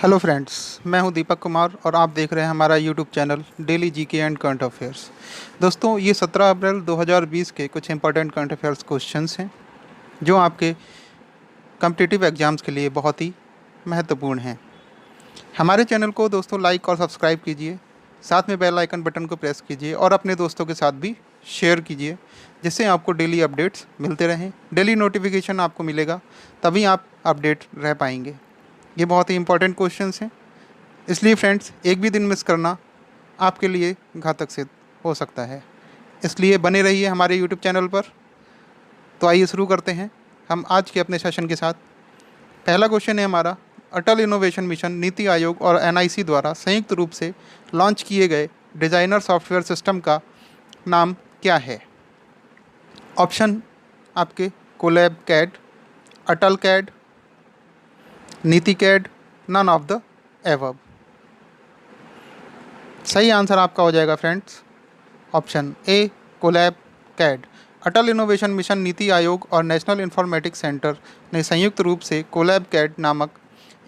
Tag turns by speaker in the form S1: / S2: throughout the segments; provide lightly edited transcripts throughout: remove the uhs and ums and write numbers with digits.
S1: Hello friends, मैं हूं दीपक कुमार और आप देख रहे हैं हमारा YouTube channel daily GK and current affairs. दोस्तों, ये 17 अप्रैल 2020 के कुछ इंपॉर्टेंट करंट अफेयर्स क्वेश्चंस हैं जो आपके कॉम्पिटिटिव एग्जाम्स के लिए बहुत ही महत्वपूर्ण हैं। हमारे चैनल को दोस्तों लाइक और सब्सक्राइब कीजिए, साथ में बेल आइकन बटन को प्रेस कीजिए और अपने दोस्तों के साथ भी शेयर कीजिए, जिससे आपको डेली अपडेट्स मिलते रहें। डेली नोटिफिकेशन आपको मिलेगा, तभी आप अपडेट रह पाएंगे। ये बहुत ही इंपॉर्टेंट क्वेश्चंस हैं, इसलिए फ्रेंड्स एक भी दिन मिस करना आपके लिए घातक सिद्ध हो सकता है। इसलिए बने रहिए हमारे यूट्यूब चैनल पर। तो आइए शुरू करते हैं हम आज के अपने सेशन के साथ। पहला क्वेश्चन है हमारा, अटल इनोवेशन मिशन नीति आयोग और एनआईसी द्वारा संयुक्त रूप से लॉन्च किए गए डिजाइनर सॉफ्टवेयर सिस्टम का नाम क्या है? ऑप्शन आपके Colab CAD, Atal CAD, NITI CAD, none of the above. सही आंसर आपका हो जाएगा friends option A, Colab CAD. Atal innovation mission NITI Aayog और नेशनल इंफॉर्मेटिक्स सेंटर ने संयुक्त रूप से कोलैब कैड नामक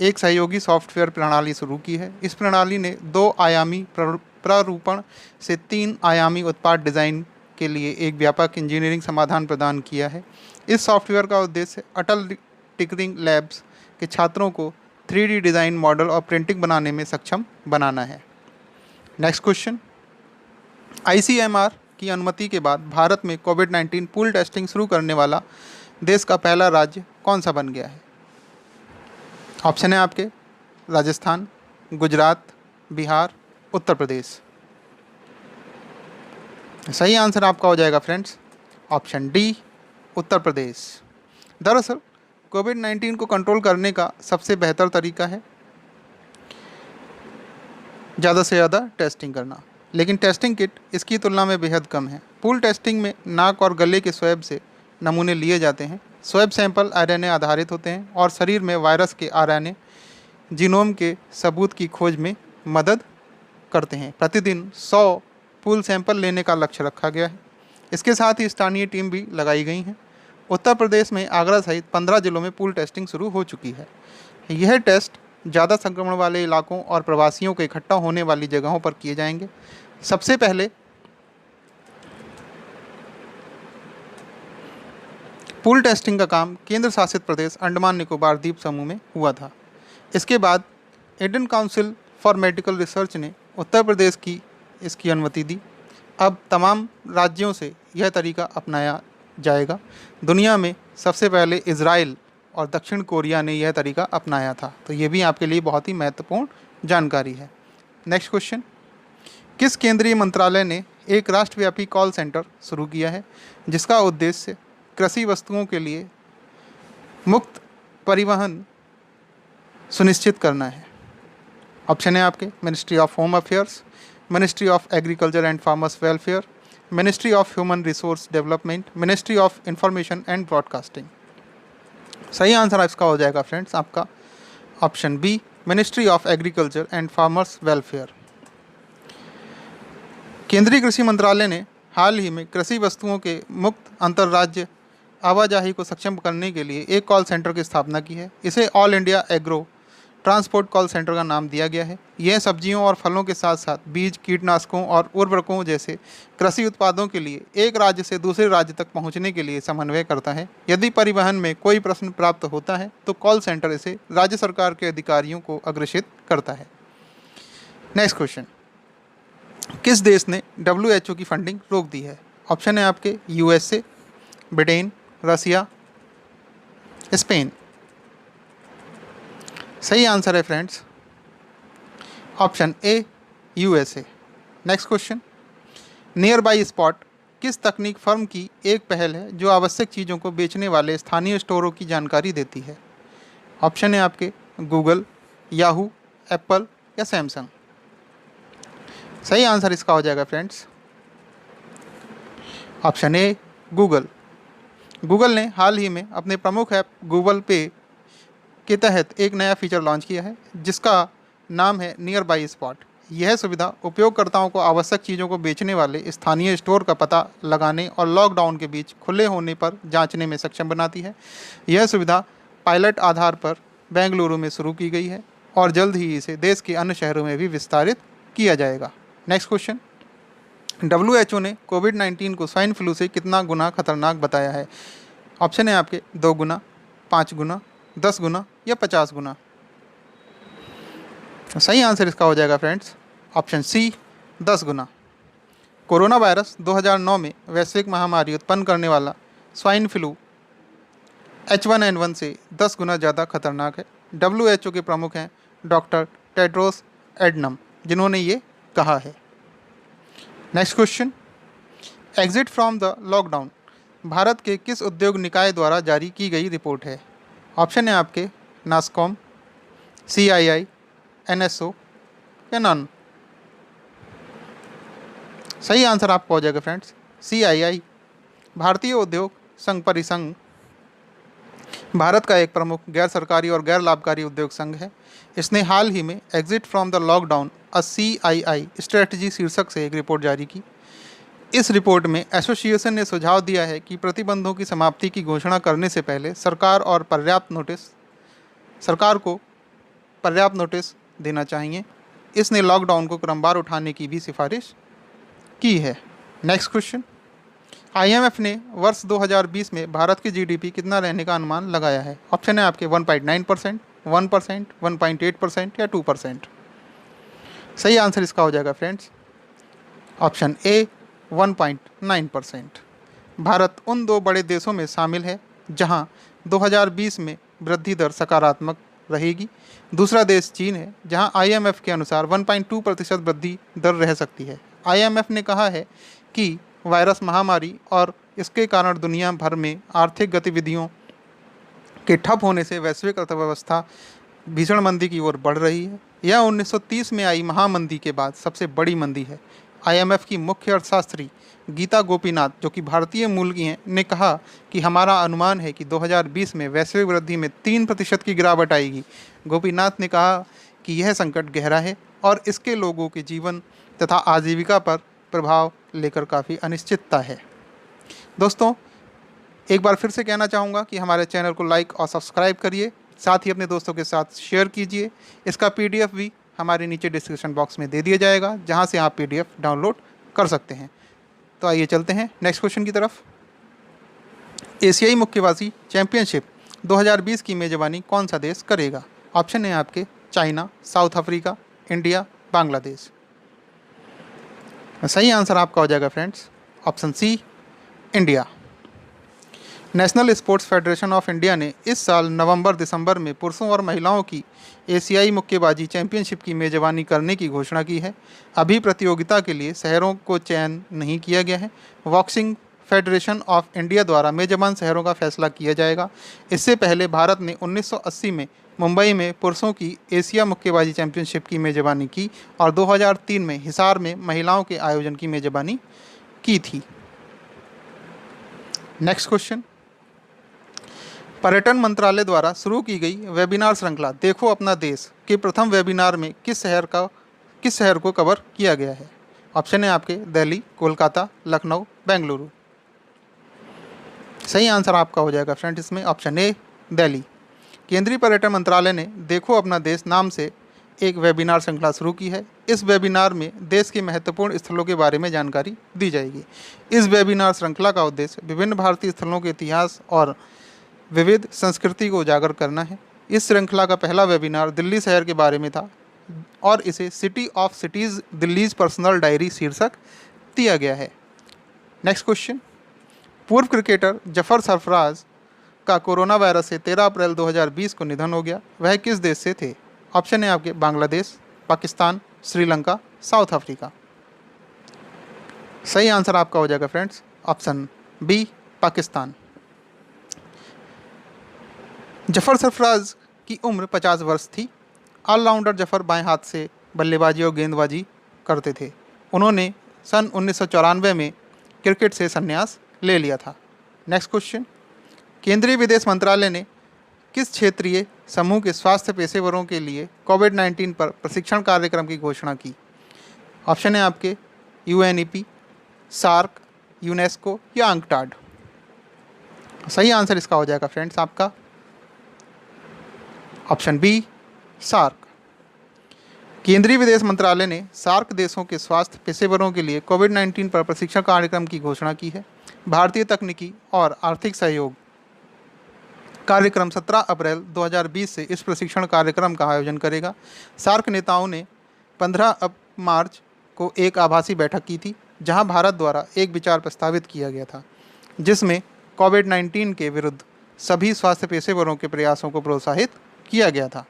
S1: एक सहयोगी सॉफ्टवेयर प्रणाली शुरू की है। इस प्रणाली ने 2 आयामी प्रारूपण से 3 आयामी उत्पाद डिज़ाइन के लिए एक व्यापक इंजीनियरिंग समाधान प्रदान किया है। इस सॉफ्टवेयर का उद्देश्य अटल टिंकरिंग लैब्स के छात्रों को 3D डिज़ाइन, मॉडल और प्रिंटिंग बनाने में सक्षम बनाना है। नेक्स्ट क्वेश्चन, ICMR की अनुमति के बाद भारत में कोविड-19 पूल टेस्टिंग शुरू करने वाला देश का पहला राज्य कौन सा बन गया है? ऑप्शन है आपके राजस्थान, गुजरात, बिहार, उत्तर प्रदेश। सही आंसर आपका हो जाएगा friends option D, Uttar Pradesh. दरअसल कोविड-19 को कंट्रोल करने का सबसे बेहतर तरीका है ज़्यादा से ज़्यादा टेस्टिंग करना, लेकिन टेस्टिंग किट इसकी तुलना में बेहद कम है। पूल टेस्टिंग में नाक और गले के स्वैब से नमूने लिए जाते हैं। स्वैब सैंपल RNA आधारित होते हैं और शरीर में वायरस के RNA जीनोम के सबूत की खोज में मदद करते हैं। प्रतिदिन 100 पूल सैंपल लेने का लक्ष्य रखा गया है। इसके साथ ही स्थानीय टीम भी लगाई गई हैं। उत्तर प्रदेश में आगरा सहित 15 जिलों में पूल टेस्टिंग शुरू हो चुकी है। यह टेस्ट ज़्यादा संक्रमण वाले इलाकों और प्रवासियों के इकट्ठा होने वाली जगहों पर किए जाएंगे। सबसे पहले पूल टेस्टिंग का काम केंद्र शासित प्रदेश अंडमान निकोबार द्वीप समूह में हुआ था। इसके बाद Indian council for medical research ने उत्तर प्रदेश की इसकी अनुमति दी। अब तमाम राज्यों से यह तरीका अपनाया जाएगा। दुनिया में सबसे पहले इजराइल और दक्षिण कोरिया ने यह तरीका अपनाया था, तो ये भी आपके लिए बहुत ही महत्वपूर्ण जानकारी है। नेक्स्ट क्वेश्चन, किस केंद्रीय मंत्रालय ने एक राष्ट्रव्यापी कॉल सेंटर शुरू किया है जिसका उद्देश्य कृषि वस्तुओं के लिए मुक्त परिवहन सुनिश्चित करना है? ऑप्शन है आपके ministry of home affairs, ministry of agriculture and farmers welfare, ministry of human resource development, ministry of information and broadcasting. सही आंसर इसका हो जाएगा फ्रेंड्स आपका option B, ministry of agriculture and farmers welfare. केंद्रीय कृषि मंत्रालय ने हाल ही में कृषि वस्तुओं के मुक्त अंतर्राज्य आवाजाही को सक्षम करने के लिए एक कॉल सेंटर की स्थापना की है। इसे all India agro transport call centre का नाम दिया गया है। यह सब्जियों और फलों के साथ साथ बीज, कीटनाशकों और उर्वरकों जैसे कृषि उत्पादों के लिए एक राज्य से दूसरे राज्य तक पहुंचने के लिए समन्वय करता है। यदि परिवहन में कोई प्रश्न प्राप्त होता है तो कॉल सेंटर इसे राज्य सरकार के अधिकारियों को अग्रेषित करता है। नेक्स्ट क्वेश्चन, किस देश ने WHO की फंडिंग रोक दी है? ऑप्शन है आपके USA, ब्रिटेन, रसिया, स्पेन। सही आंसर है friends option A, USA। Next question, near by spot किस तकनीक फर्म की एक पहल है जो आवश्यक चीज़ों को बेचने वाले स्थानीय स्टोरों की जानकारी देती है? ऑप्शन है आपके गूगल, याहू, एप्पल या सैमसंग। सही आंसर इसका हो जाएगा फ्रेंड्स ऑप्शन ए, गूगल। गूगल ने हाल ही में अपने प्रमुख ऐप गूगल पे के तहत एक नया फीचर लॉन्च किया है जिसका नाम है नियर बाई स्पॉट। यह सुविधा उपयोगकर्ताओं को आवश्यक चीज़ों को बेचने वाले स्थानीय स्टोर का पता लगाने और लॉकडाउन के बीच खुले होने पर जांचने में सक्षम बनाती है। यह सुविधा पायलट आधार पर बेंगलुरु में शुरू की गई है और जल्द ही इसे देश के अन्य शहरों में भी विस्तारित किया जाएगा। नेक्स्ट क्वेश्चन, WHO ने कोविड-19 को स्वाइन फ्लू से कितना गुना खतरनाक बताया है? ऑप्शन है आपके 2 गुना, 5 गुना, 10 गुना या 50 गुना। सही आंसर इसका हो जाएगा फ्रेंड्स ऑप्शन सी, 10 गुना। कोरोना वायरस 2009 में वैश्विक महामारी उत्पन्न करने वाला स्वाइन फ्लू H1N1 से 10 गुना ज़्यादा खतरनाक है। WHO के प्रमुख हैं डॉक्टर टेड्रोस एडनम, जिन्होंने ये कहा है। Next question, exit from the lockdown Bharat के किस उद्योग निकाय द्वारा जारी की गई रिपोर्ट है? ऑप्शन है आपके नास्कॉम, CII, NSO या नॉन। सही आंसर आपका हो जाएगा फ्रेंड्स CII। भारतीय उद्योग संघ परिसंघ भारत का एक प्रमुख गैर सरकारी और गैर लाभकारी उद्योग संघ है। इसने हाल ही में exit from the lockdown a CII strategy शीर्षक से एक रिपोर्ट जारी की। इस रिपोर्ट में एसोसिएशन ने सुझाव दिया है कि प्रतिबंधों की समाप्ति की घोषणा करने से पहले सरकार को पर्याप्त नोटिस देना चाहिए। इसने लॉकडाउन को क्रमवार उठाने की भी सिफारिश की है। नेक्स्ट क्वेश्चन, IMF ने वर्ष 2020 में भारत की GDP कितना रहने का अनुमान लगाया है? ऑप्शन है आपके 1.9%, 1%, 1.8% या 2%। सही आंसर इसका हो जाएगा फ्रेंड्स ऑप्शन ए, 1.9%। भारत उन 2 बड़े देशों में शामिल है जहां 2020 में वृद्धि दर सकारात्मक रहेगी। दूसरा देश चीन है, जहां IMF के अनुसार 1.2% वृद्धि दर रह सकती है। IMF ने कहा है कि वायरस महामारी और इसके कारण दुनिया भर में आर्थिक गतिविधियों के ठप होने से वैश्विक अर्थव्यवस्था भीषण मंदी की ओर बढ़ रही है। यह 1930 में आई महामंदी के बाद सबसे बड़ी मंदी है। IMF की मुख्य अर्थशास्त्री गीता गोपीनाथ, जो कि भारतीय मूल की हैं, ने कहा कि हमारा अनुमान है कि 2020 में वैश्विक वृद्धि में 3% की गिरावट आएगी। गोपीनाथ ने कहा कि यह संकट गहरा है और इसके लोगों के जीवन तथा आजीविका पर प्रभाव लेकर काफ़ी अनिश्चितता है। दोस्तों, एक बार फिर से कहना चाहूँगा कि हमारे चैनल को लाइक और सब्सक्राइब करिए, साथ ही अपने दोस्तों के साथ शेयर कीजिए। इसका PDF भी हमारे नीचे डिस्क्रिप्शन बॉक्स में दे दिया जाएगा, जहां से आप PDF डाउनलोड कर सकते हैं। तो आइए चलते हैं नेक्स्ट क्वेश्चन की तरफ। एशियाई मुक्केबाजी चैंपियनशिप 2020 की मेजबानी कौन सा देश करेगा? ऑप्शन है आपके China, South Africa, India, Bangladesh. सही आंसर आपका हो जाएगा friends option C, India. National sports federation of India ने इस साल नवंबर-दिसंबर में पुरुषों और महिलाओं की एशियाई मुक्केबाजी चैंपियनशिप की मेजबानी करने की घोषणा की है। अभी प्रतियोगिता के लिए शहरों को चयन नहीं किया गया है। बॉक्सिंग फेडरेशन ऑफ इंडिया द्वारा मेजबान शहरों का फैसला किया जाएगा। इससे पहले भारत ने 1980 में मुंबई में पुरुषों की एशिया मुक्केबाजी चैंपियनशिप की मेजबानी की और 2003 में हिसार में महिलाओं के आयोजन की मेजबानी की थी। नेक्स्ट क्वेश्चन, पर्यटन मंत्रालय द्वारा शुरू की गई वेबिनार श्रृंखला देखो अपना देश के प्रथम वेबिनार में किस शहर को कवर किया गया है? ऑप्शन है आपके दिल्ली, कोलकाता, लखनऊ, बेंगलुरु। सही आंसर आपका हो जाएगा फ्रेंड इसमें ऑप्शन ए, दिल्ली। केंद्रीय पर्यटन मंत्रालय ने देखो अपना देश नाम से एक वेबिनार श्रृंखला शुरू की है। इस वेबिनार में देश के महत्वपूर्ण स्थलों के बारे में जानकारी दी जाएगी। इस वेबिनार श्रृंखला का उद्देश्य विभिन्न भारतीय स्थलों के इतिहास और विविध संस्कृति को उजागर करना है। इस श्रृंखला का पहला वेबिनार दिल्ली शहर के बारे में था और इसे city of cities Delhi's personal diary शीर्षक दिया गया है। नेक्स्ट क्वेश्चन, पूर्व क्रिकेटर जफर सरफराज का कोरोना वायरस से 13 अप्रैल 2020 को निधन हो गया। वह किस देश से थे? ऑप्शन है आपके बांग्लादेश, पाकिस्तान, श्रीलंका, साउथ अफ्रीका। सही आंसर आपका हो जाएगा friends option B, Pakistan. Zafar Sarfaraz की उम्र 50 वर्ष थी। ऑलराउंडर जफर बाएं हाथ से बल्लेबाजी और गेंदबाजी करते थे। उन्होंने सन 1994 में क्रिकेट से संन्यास ले लिया था। नेक्स्ट क्वेश्चन, केंद्रीय विदेश मंत्रालय ने किस क्षेत्रीय समूह के स्वास्थ्य पेशेवरों के लिए कोविड-19 पर प्रशिक्षण कार्यक्रम की घोषणा की? ऑप्शन है आपके UNEP, सार्क, यूनेस्को या अंकटाड। सही आंसर इसका हो जाएगा फ्रेंड्स आपका ऑप्शन बी, सार्क। केंद्रीय विदेश मंत्रालय ने सार्क देशों के स्वास्थ्य पेशेवरों के लिए कोविड-19 पर प्रशिक्षण कार्यक्रम की घोषणा की है। भारतीय तकनीकी और आर्थिक सहयोग कार्यक्रम 17 अप्रैल 2020 से इस प्रशिक्षण कार्यक्रम का आयोजन करेगा। सार्क नेताओं ने 15 मार्च को एक आभासी बैठक की थी, जहां भारत द्वारा एक विचार प्रस्तावित किया गया था, जिसमें कोविड-19 के विरुद्ध सभी स्वास्थ्य पेशेवरों के प्रयासों को प्रोत्साहित किया गया था।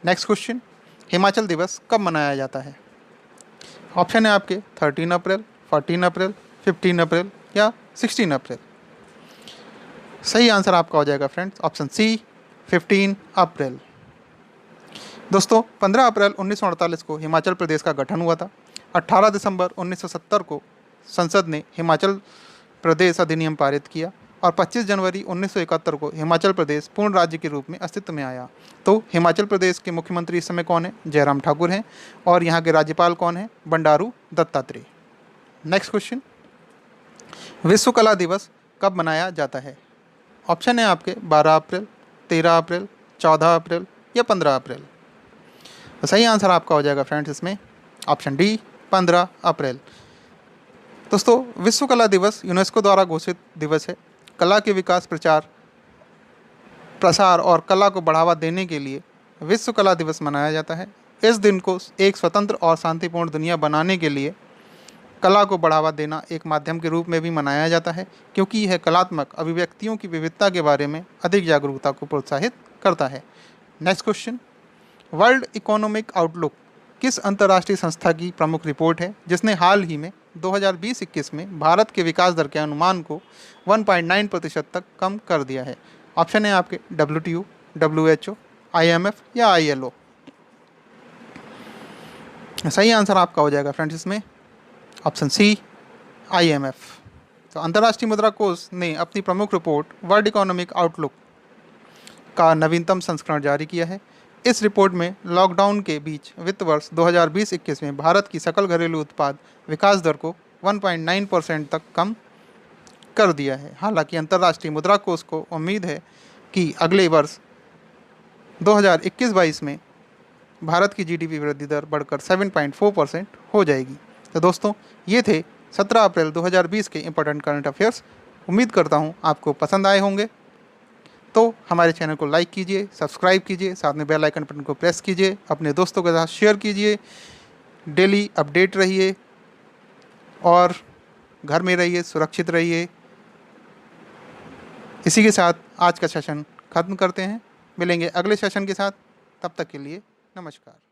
S1: नेक्स्ट क्वेश्चन, हिमाचल दिवस कब मनाया जाता है? ऑप्शन है आपके 13 अप्रैल, 14 अप्रैल, 15 अप्रैल या 16 अप्रैल। सही आंसर आपका हो जाएगा फ्रेंड्स ऑप्शन सी 15 अप्रैल। दोस्तों 15 अप्रैल 1948 को हिमाचल प्रदेश का गठन हुआ था। 18 दिसंबर 1970 को संसद ने हिमाचल प्रदेश अधिनियम पारित किया और 25 जनवरी 1971 को हिमाचल प्रदेश पूर्ण राज्य के रूप में अस्तित्व में आया। तो हिमाचल प्रदेश के मुख्यमंत्री इस समय कौन है? जयराम ठाकुर हैं। और यहाँ के राज्यपाल कौन है? बंडारू दत्तात्रेय। नेक्स्ट क्वेश्चन, विश्व कला दिवस कब मनाया जाता है? ऑप्शन है आपके 12 अप्रैल, 13 अप्रैल, 14 अप्रैल या 15 अप्रैल। तो सही आंसर आपका हो जाएगा फ्रेंड्स इसमें ऑप्शन डी 15 अप्रैल। दोस्तों विश्व कला दिवस यूनेस्को द्वारा घोषित दिवस है। कला के विकास, प्रचार, प्रसार और कला को बढ़ावा देने के लिए विश्व कला दिवस मनाया जाता है। इस दिन को एक स्वतंत्र और शांतिपूर्ण दुनिया बनाने के लिए कला को बढ़ावा देना एक माध्यम के रूप में भी मनाया जाता है, क्योंकि यह कलात्मक अभिव्यक्तियों की विविधता के बारे में अधिक जागरूकता को प्रोत्साहित करता है। Next question, world economic outlook किस अंतर्राष्ट्रीय संस्था की प्रमुख रिपोर्ट है, जिसने हाल ही में 2020-21 में भारत के विकास दर के अनुमान को 1.9% तक कम कर दिया है? ऑप्शन है आपके WTO, WHO, IMF या ILO। सही आंसर आपका हो जाएगा फ्रेंड्स इसमें ऑप्शन सी IMF। तो अंतर्राष्ट्रीय मुद्रा कोष ने अपनी प्रमुख रिपोर्ट वर्ल्ड इकोनॉमिक आउटलुक का नवीनतम संस्करण जारी किया है। इस रिपोर्ट में लॉकडाउन के बीच वित्त वर्ष 2020-21 में भारत की सकल घरेलू उत्पाद विकास दर को 1.9% तक कम कर दिया है। हालांकि अंतर्राष्ट्रीय मुद्रा कोष को उम्मीद है कि अगले वर्ष 2021-22 में भारत की GDP वृद्धि दर बढ़कर 7.4% हो जाएगी। तो दोस्तों ये थे 17 अप्रैल 2020 के इम्पोर्टेंट करंट अफेयर्स। उम्मीद करता हूँ आपको पसंद आए होंगे। तो हमारे चैनल को लाइक कीजिए, सब्सक्राइब कीजिए, साथ में बेल आइकन बटन को प्रेस कीजिए, अपने दोस्तों के साथ शेयर कीजिए, डेली अपडेट रहिए और घर में रहिए, सुरक्षित रहिए। इसी के साथ आज का सेशन ख़त्म करते हैं। मिलेंगे अगले सेशन के साथ, तब तक के लिए नमस्कार।